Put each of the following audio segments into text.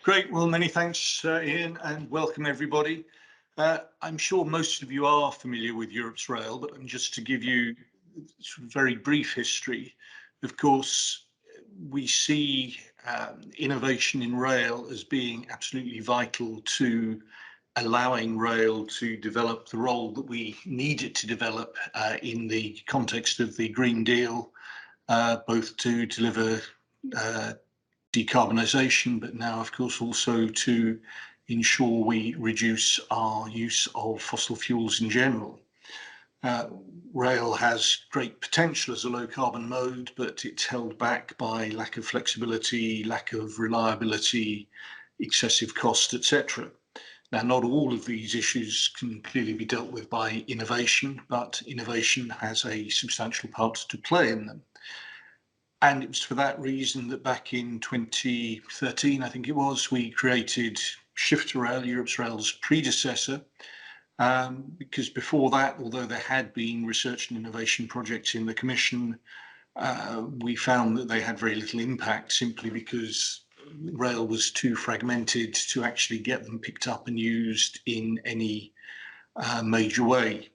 Great. Well, many thanks, Ian, and welcome everybody. I'm sure most of you are familiar with Europe's rail, but just to give you sort of very brief history, of course, we see innovation in rail as being absolutely vital to allowing rail to develop the role that we need it to develop in the context of the Green Deal, both to deliver decarbonisation, but now, of course, also to ensure we reduce our use of fossil fuels in general. Rail has great potential as a low carbon mode, but it's held back by lack of flexibility, lack of reliability, excessive cost, etc. Now, not all of these issues can clearly be dealt with by innovation, but innovation has a substantial part to play in them. And it was for that reason that back in 2013, I think it was, we created Shift to Rail, Europe's rail's predecessor, because before that, although there had been research and innovation projects in the Commission, we found that they had very little impact simply because rail was too fragmented to actually get them picked up and used in any major way.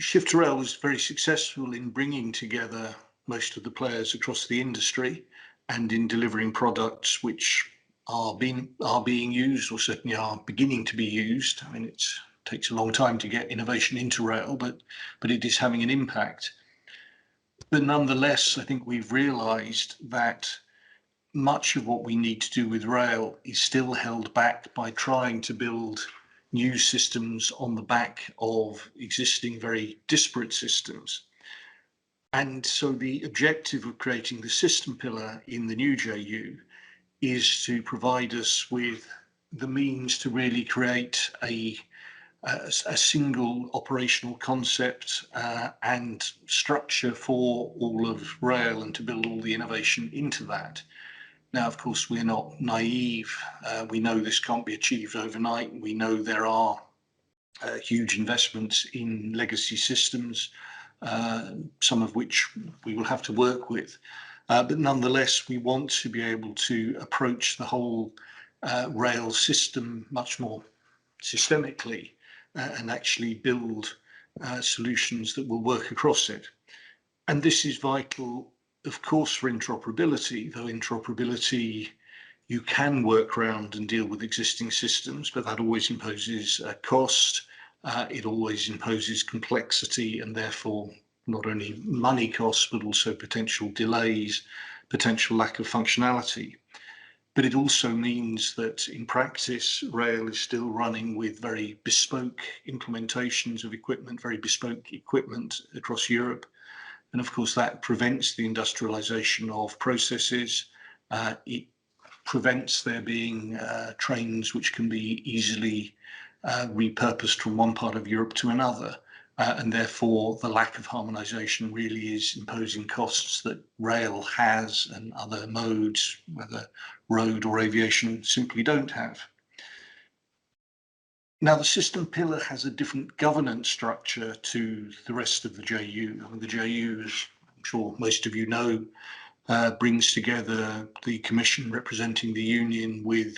Shift to Rail was very successful in bringing together most of the players across the industry and in delivering products which are being used, or certainly are beginning to be used. I mean, it takes a long time to get innovation into rail, but it is having an impact. But nonetheless, I think we've realised that much of what we need to do with rail is still held back by trying to build new systems on the back of existing very disparate systems. And so the objective of creating the system pillar in the new JU is to provide us with the means to really create a single operational concept and structure for all of rail, and to build all the innovation into that. Now, of course, we're not naive. We know this can't be achieved overnight. We know there are huge investments in legacy systems, some of which we will have to work with. But nonetheless, we want to be able to approach the whole rail system much more systemically and actually build solutions that will work across it. And this is vital, of course, for interoperability, though interoperability you can work around and deal with existing systems, but that always imposes cost. It always imposes complexity, and therefore not only money costs, but also potential delays, potential lack of functionality. But it also means that in practice, rail is still running with very bespoke implementations of equipment, very bespoke equipment across Europe. And of course, that prevents the industrialization of processes. It prevents there being trains which can be easily repurposed from one part of Europe to another. And therefore, the lack of harmonisation really is imposing costs that rail has and other modes, whether road or aviation, simply don't have. Now, the system pillar has a different governance structure to the rest of the JU. I mean, the JU, as I'm sure most of you know, brings together the Commission representing the Union with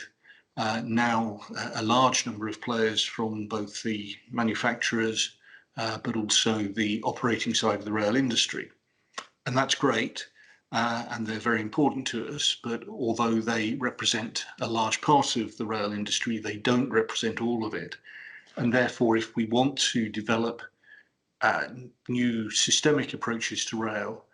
now a large number of players from both the manufacturers, but also the operating side of the rail industry. And that's great, and they're very important to us, but although they represent a large part of the rail industry, they don't represent all of it. And therefore, if we want to develop new systemic approaches to rail,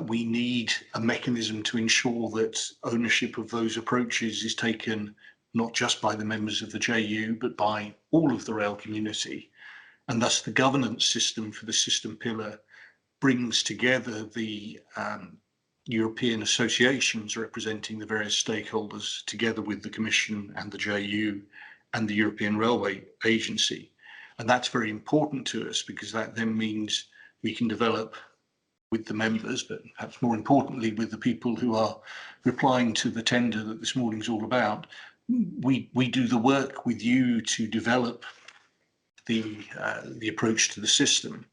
we need a mechanism to ensure that ownership of those approaches is taken not just by the members of the JU, but by all of the rail community. And thus the governance system for the system pillar brings together the European associations representing the various stakeholders together with the Commission and the JU and the European Railway Agency. And that's very important to us because that then means we can develop with the members, but perhaps more importantly with the people who are replying to the tender that this morning's all about. We do the work with you to develop the approach to the system,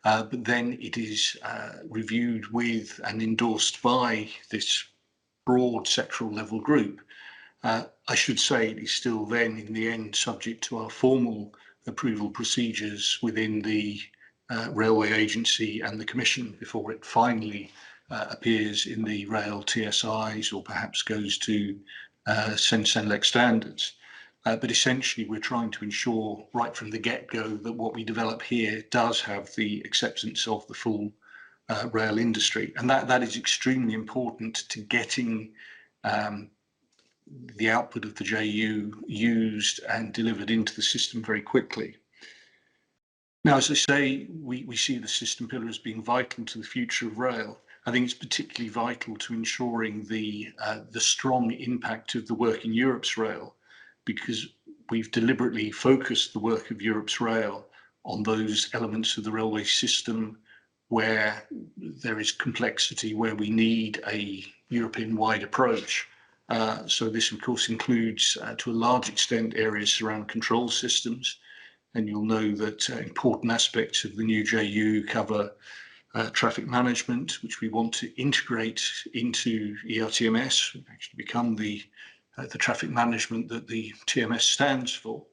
but then it is reviewed with and endorsed by this broad sectoral level group. I should say it is still then, in the end, subject to our formal approval procedures within the Railway Agency and the Commission before it finally appears in the rail TSIs or perhaps goes to Sensenelec standards. But essentially, we're trying to ensure right from the get-go that what we develop here does have the acceptance of the full rail industry. And that is extremely important to getting the output of the JU used and delivered into the system very quickly. Now, as I say, we see the system pillar as being vital to the future of rail. I think it's particularly vital to ensuring the strong impact of the work in Europe's rail, because we've deliberately focused the work of Europe's rail on those elements of the railway system where there is complexity, where we need a European-wide approach. So this, of course, includes, to a large extent, areas around control systems. And you'll know that important aspects of the new JU cover traffic management, which we want to integrate into ERTMS, actually become the traffic management that the TMS stands for.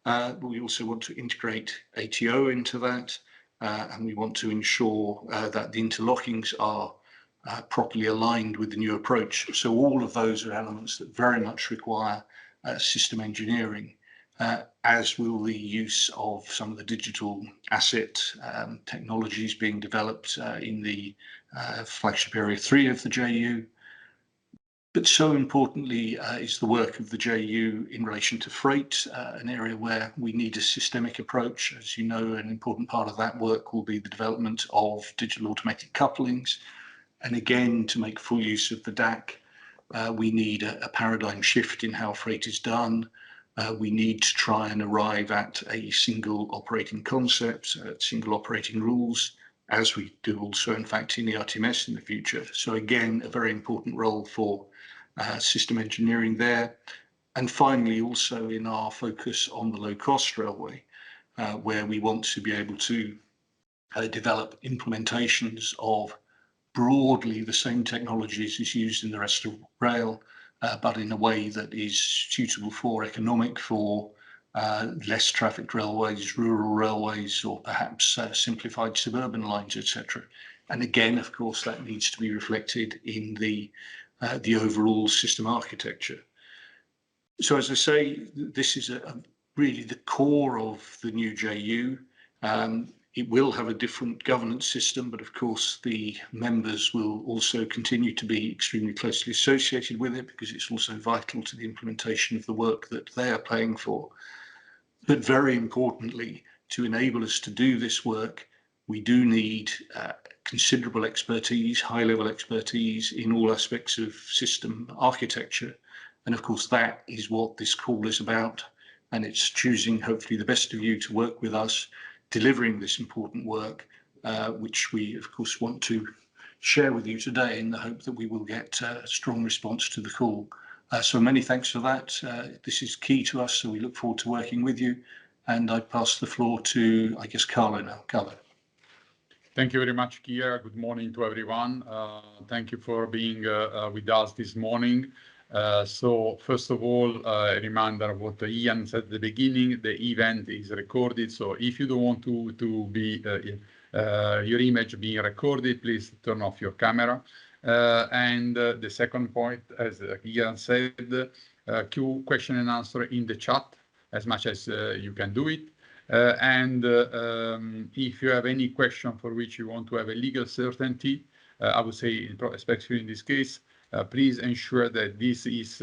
But we also want to integrate ATO into that, and we want to ensure that the interlockings are properly aligned with the new approach. So all of those are elements that very much require system engineering, as will the use of some of the digital asset technologies being developed in the flagship area 3 of the JU. But so importantly is the work of the JU in relation to freight, an area where we need a systemic approach. As you know, an important part of that work will be the development of digital automatic couplings. And again, to make full use of the DAC, we need a paradigm shift in how freight is done. We need to try and arrive at a single operating concept, single operating rules, as we do also, in fact, in the RTMS in the future. So again, a very important role for system engineering there. And finally, also in our focus on the low-cost railway, where we want to be able to develop implementations of broadly the same technologies as used in the rest of rail, but in a way that is suitable for economic, for less trafficked railways, rural railways, or perhaps simplified suburban lines, etc. And again, of course, that needs to be reflected in the overall system architecture. So as I say, this is really the core of the new JU. It will have a different governance system, but of course the members will also continue to be extremely closely associated with it, because it's also vital to the implementation of the work that they are paying for. But very importantly, to enable us to do this work, we do need considerable expertise, high-level expertise in all aspects of system architecture. And of course, that is what this call is about. And it's choosing, hopefully, the best of you to work with us, delivering this important work, which we, of course, want to share with you today in the hope that we will get a strong response to the call. So many thanks for that. This is key to us, so we look forward to working with you. And I pass the floor to, I guess, Carlo now. Carlo. Thank you very much, Kia. Good morning to everyone. Thank you for being with us this morning. So first of all, a reminder of what Ian said at the beginning. The event is recorded, so if you don't want to be your image being recorded, please turn off your camera. And the second point, as Ian said, question and answer in the chat as much as you can do it. And if you have any question for which you want to have a legal certainty, I would say, especially in this case, please ensure that this is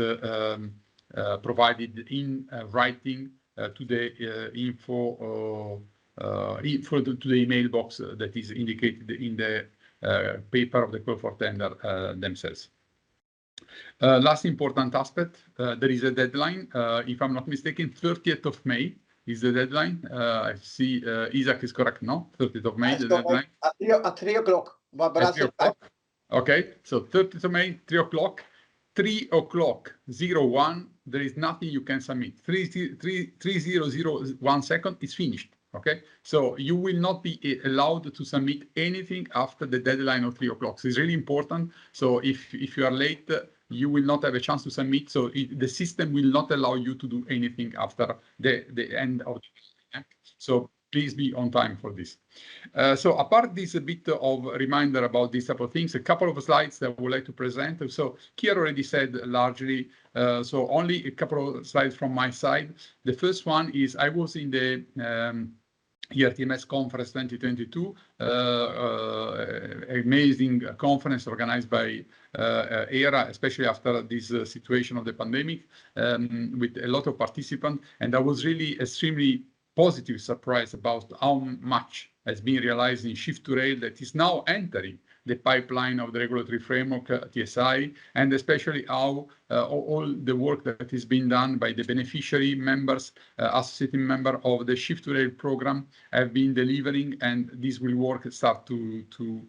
provided in writing to the info to the email box that is indicated in the paper of the call for tender themselves. Last important aspect, there is a deadline. If I'm not mistaken, 30th of May is the deadline. I see Isaac is correct, no? 30th of May, the deadline? At 3 o'clock. Okay, so 30th of May, 3 o'clock. 3 o'clock, 01, there is nothing you can submit. 3001 second is finished, okay? So you will not be allowed to submit anything after the deadline of 3 o'clock. So it's really important. So if you are late, you will not have a chance to submit. So the system will not allow you to do anything after the end of the act. So please be on time for this. So apart this a bit of reminder about these type of things, a couple of slides that I would like to present. So Kier already said largely, so only a couple of slides from my side. The first one is I was in the ERTMS conference 2022, amazing conference organized by ERA, especially after this situation of the pandemic, with a lot of participants. And I was really extremely positive surprise about how much has been realized in Shift to Rail that is now entering the pipeline of the regulatory framework, TSI, and especially how all the work that is being done by the beneficiary members, associating member of the Shift to Rail program have been delivering, and this will work start to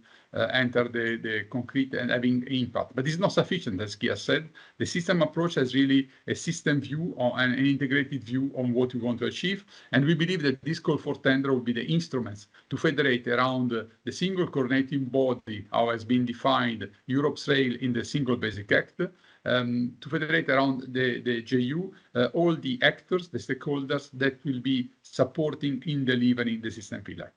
enter the concrete and having impact. But it's not sufficient, as Kia said. The system approach has really a system view and an integrated view on what we want to achieve. And we believe that this call for tender will be the instruments to federate around the single coordinating body, how has been defined Europe's rail in the Single Basic Act, to federate around the JU, all the actors, the stakeholders that will be supporting in delivering the system pillar.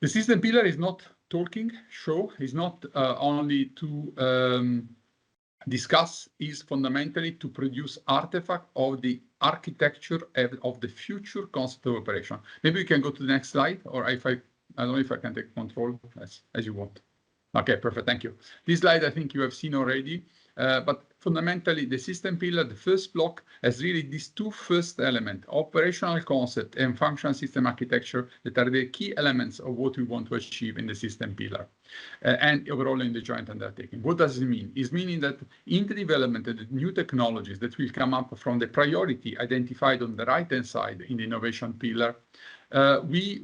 The system pillar is not talking show, is not only to discuss, is fundamentally to produce artifact of the architecture of the future concept of operation. Maybe we can go to the next slide, or if I don't know if I can take control as you want. Okay, perfect, thank you. This slide I think you have seen already, but fundamentally the system pillar, the first block, has really these two first elements, operational concept and functional system architecture, that are the key elements of what we want to achieve in the system pillar and overall in the joint undertaking. What does it mean? It's meaning that in the development of the new technologies that will come up from the priority identified on the right-hand side in the innovation pillar, we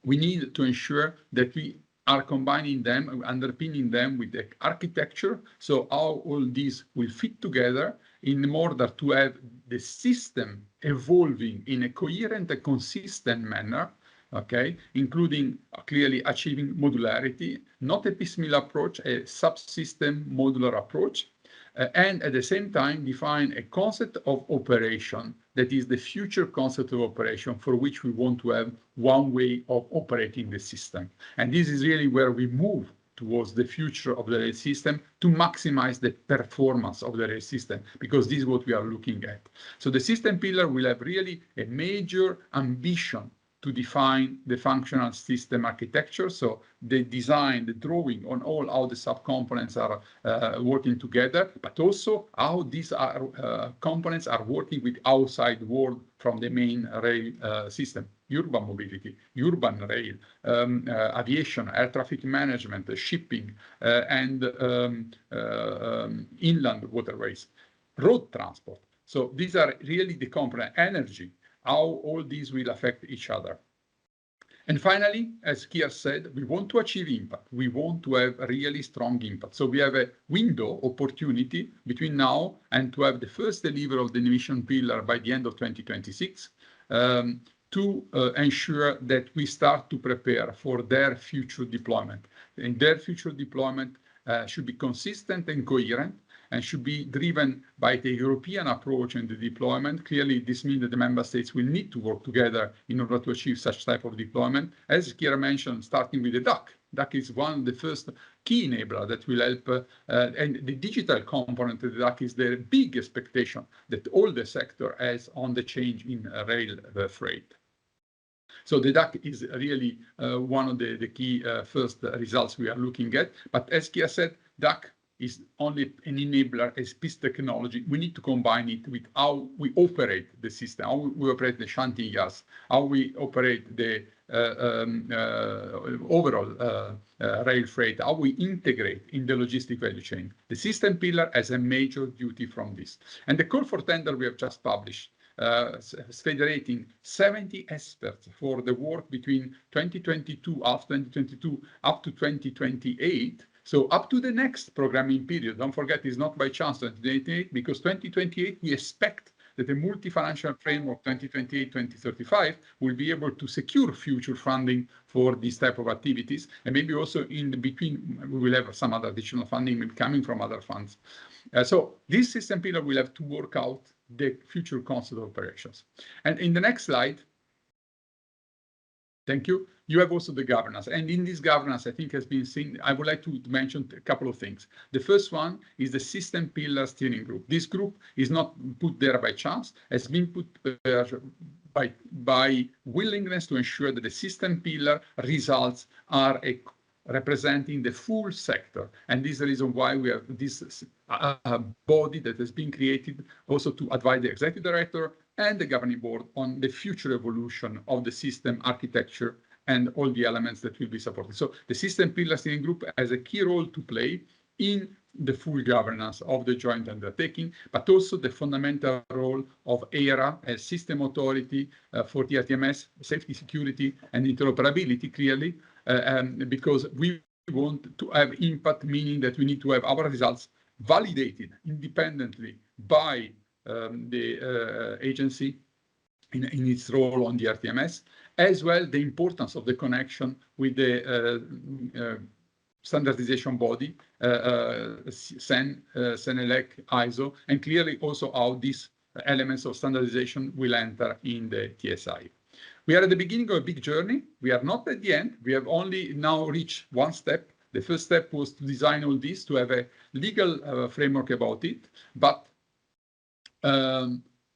need to ensure that we are combining them, underpinning them with the architecture. So how all these will fit together in order to have the system evolving in a coherent and consistent manner, okay, including clearly achieving modularity, not a piecemeal approach, a subsystem modular approach, and at the same time define a concept of operation that is the future concept of operation for which we want to have one way of operating the system. And this is really where we move towards the future of the rail system to maximize the performance of the rail system, because this is what we are looking at. So the system pillar will have really a major ambition to define the functional system architecture. So the design, the drawing on all how the subcomponents are working together, but also how these components are working with outside world from the main rail system. Urban mobility, urban rail, aviation, air traffic management, shipping, and inland waterways, road transport. So these are really the component, energy, how all these will affect each other. And finally, as Kier said, we want to achieve impact. We want to have a really strong impact. So we have a window opportunity between now and to have the first delivery of the innovation pillar by the end of 2026 to ensure that we start to prepare for their future deployment. And their future deployment should be consistent and coherent, and should be driven by the European approach in the deployment. Clearly, this means that the member states will need to work together in order to achieve such type of deployment. As Kira mentioned, starting with the DAC. DAC is one of the first key enabler that will help, and the digital component of the DAC is the big expectation that all the sector has on the change in rail freight. So the DAC is really one of the key first results we are looking at. But as Kia said, DAC is only an enabler, a piece of technology. We need to combine it with how we operate the system, how we operate the shunting yards, how we operate the overall rail freight, how we integrate in the logistic value chain. The system pillar has a major duty from this. And the call for tender we have just published, federating 70 experts for the work between 2022, after 2022, up to 2028. So up to the next programming period. Don't forget, it's not by chance 2028, because 2028 we expect that a multi-financial framework 2028-2035 will be able to secure future funding for this type of activities. And maybe also in the between, we will have some other additional funding coming from other funds. So this system pillar will have to work out the future concept of operations. And in the next slide, thank you. You have also the governance. And in this governance, I think has been seen, I would like to mention a couple of things. The first one is the system pillar steering group. This group is not put there by chance, has been put there by willingness to ensure that the system pillar results are representing the full sector. And this is the reason why we have this body that has been created also to advise the executive director and the governing board on the future evolution of the system architecture and all the elements that will be supported. So the system pillar steering group has a key role to play in the full governance of the joint undertaking, but also the fundamental role of ERA as system authority for the RTMS, safety, security, and interoperability, clearly, because we want to have impact, meaning that we need to have our results validated independently by the agency in its role on the RTMS, as well the importance of the connection with the standardization body, CENELEC, ISO, and clearly also how these elements of standardization will enter in the TSI. We are at the beginning of a big journey. We are not at the end. We have only now reached one step. The first step was to design all this, to have a legal framework about it, but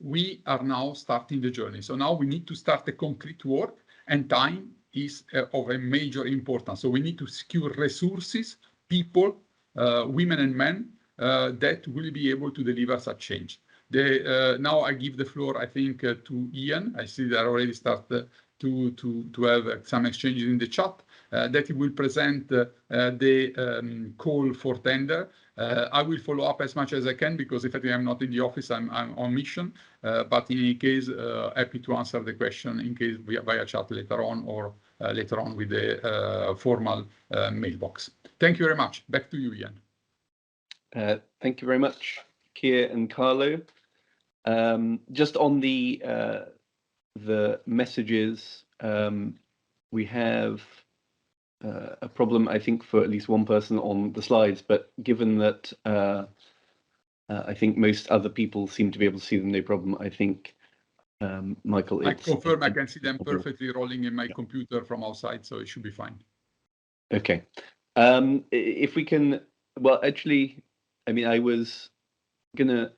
we are now starting the journey. So now we need to start the concrete work, and time is of a major importance. So we need to secure resources, people, women and men, that will be able to deliver such change. Now I give the floor, I think, to Ian. I see that I already started to have some exchanges in the chat, that he will present the call for tender. I will follow up as much as I can, because if I'm not in the office, I'm on mission. But in any case, happy to answer the question in case via chat later on, or later on with the formal mailbox. Thank you very much. Back to you, Ian. Thank you very much, Keir and Carlo. Just on the messages, we have a problem, I think, for at least one person on the slides, but given that I think most other people seem to be able to see them, no problem. I think, Michael, I confirm I can see them perfectly rolling in my computer from outside, so it should be fine. Okay. If we can, well, actually, I mean, I was gonna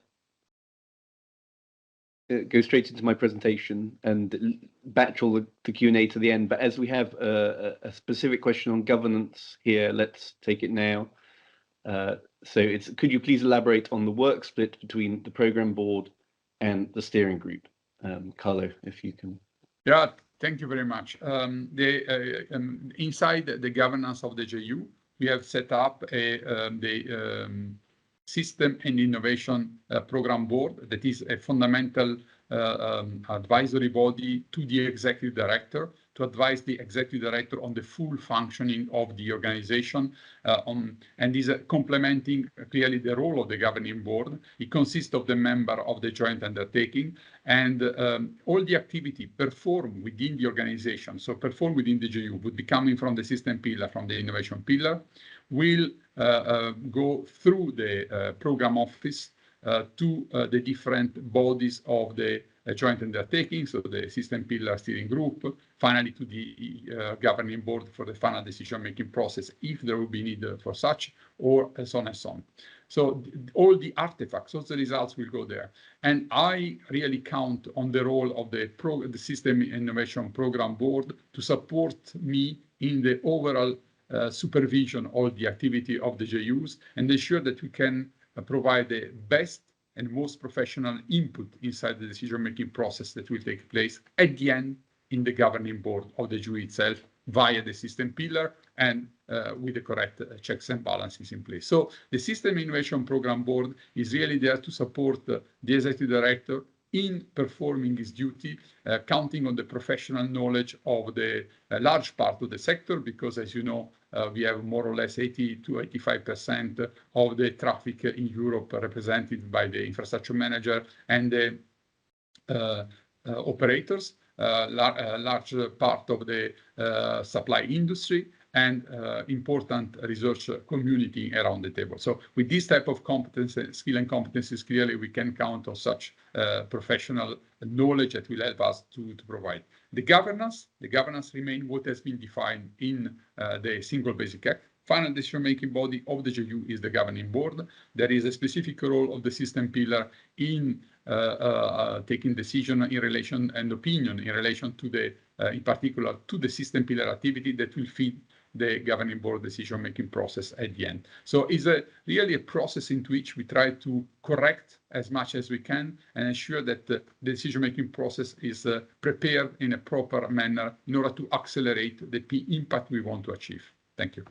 go straight into my presentation and batch all the Q&A to the end, but as we have a specific question on governance here, let's take it now. So it's, could you please elaborate on the work split between the program board and the steering group? Carlo, if you can. Yeah, thank you very much. Inside the governance of the JU, we have set up the System and Innovation Program Board that is a fundamental advisory body to the executive director, to advise the executive director on the full functioning of the organization, and is complementing clearly the role of the governing board. It consists of the member of the joint undertaking, and all the activity performed within the organization, so performed within the JU, would be coming from the system pillar, from the innovation pillar, will go through the program office to the different bodies of the joint undertaking, so the system pillar steering group, finally to the governing board for the final decision-making process, if there will be need for such, or so on and so on. So all the artifacts, all the results will go there. And I really count on the role of the System Innovation Program Board to support me in the overall supervision of the activity of the JUs, and ensure that we can provide the best and most professional input inside the decision-making process that will take place at the end in the governing board of the JU itself, via the system pillar, and with the correct checks and balances in place. So the System Innovation Program Board is really there to support the executive director in performing his duty, counting on the professional knowledge of the large part of the sector, because as you know, we have more or less 80 to 85% of the traffic in Europe represented by the infrastructure manager and the operators, large part of the supply industry, and important research community around the table. So with this type of competence, skill and competencies, clearly we can count on such professional knowledge that will help us to provide. The governance remain what has been defined in the Single Basic Act. Final decision-making body of the JU is the governing board. There is a specific role of the system pillar in taking decision in relation and opinion in relation to the, in particular, to the system pillar activity that will feed the governing board decision-making process at the end. So it's really a process in which we try to correct as much as we can and ensure that the decision-making process is prepared in a proper manner in order to accelerate the impact we want to achieve. Thank you.